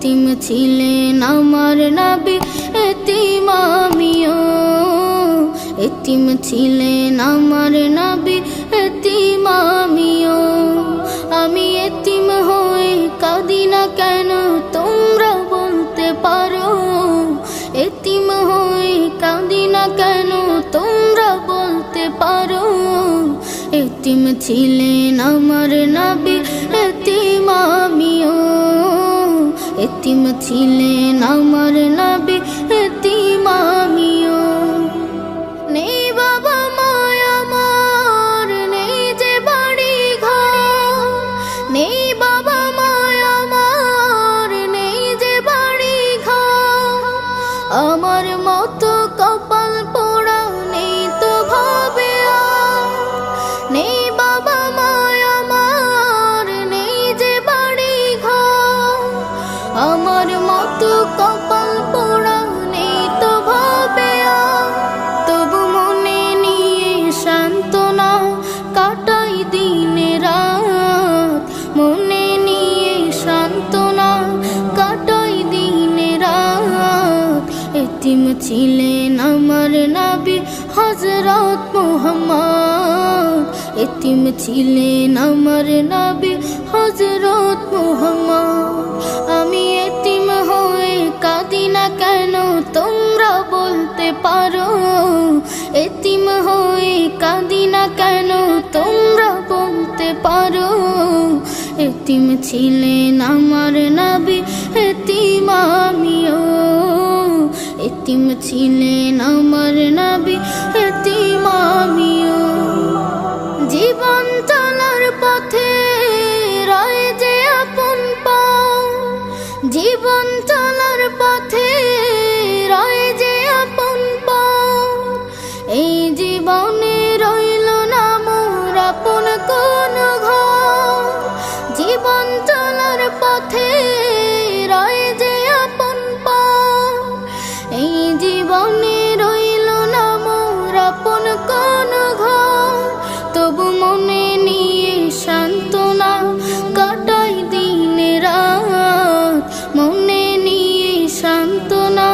এতিম ছিলেন আমার নবী, এতিম আমিও। এতিম ছিলেন আমার নবী, এতিম আমিও। আমি এতিম হয়ে কাঁদি না কেন তোমরা বলতে পারো? এতিম হয়ে কাঁদি না কেন তোমরা বলতে পারো? এতিম ছিলেন আমার নবী, এতিম আমিও। এতিম ছিলেন আমার নবী, এতিম আমিও। নেই বাবা মায় আমার, নেই যে বাড়ি ঘর। নেই বাবা মায় আমার, নেই যে বাড়ি ঘর। আমার মতো কপাল পোড়া নেই তো ভাবে আর। নেই বাবা মায় আমার, নেই যে বাড়ি ঘর। আমার মতো কপাল পোড়া নেই তো ভাবে আর। তবু মনে নিয়ে সান্ত্বনা কাটাই দিনে রাত। মনে নিয়ে সান্ত্বনা কাটাই দিনে রাত। এতিম ছিলেন আমার নবী হযরত মুহাম্মদ। এতিম ছিলেন আমার নবী হযরত মুহাম্মদ। আমি এতিম হয়ে কাঁদি না কেন তোমরা বলতে পারো? এতিম হয়ে কাঁদি না কেন তোমরা বলতে পারো? এতিম ছিলেন আমার নবী, এতিম আমিও। এতিম ছিলেন আমার নবী, এতিম আমিও। জীবন চলার পথে রয় যে আপন পাও। জীবন চলার পথে রয় যে আপন পাও। এই জীবনে রইল না মোর আপন কোন ঘর। জীবন চলার পথে রয় যে আপন পাও। এই জীবনে রইল না মোর আপন কোন ঘর। তবু মনে নিয়ে সান্ত্বনা কাটাই দিনে রাত। মনে নিয়ে সান্ত্বনা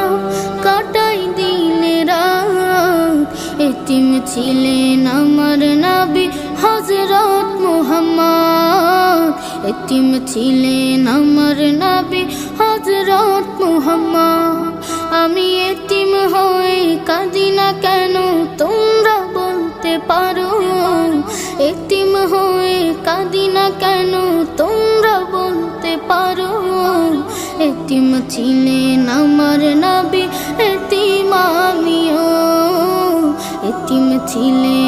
কাটাই দিনে রাত। এতিম ছিলেন আমার নবী হযরত মুহাম্মদ। এতিম ছিলেন আমার নবী হযরত মুহাম্মদ। আমি এতিম হয়ে কাঁদি না কেন তোমরা বলতে পারো? এতিম হয়ে কাঁদি না কেন তোমরা বলতে পারো? এতিম ছিলেন আমার নবী, এতিম আমিও। এতিম ছিলেন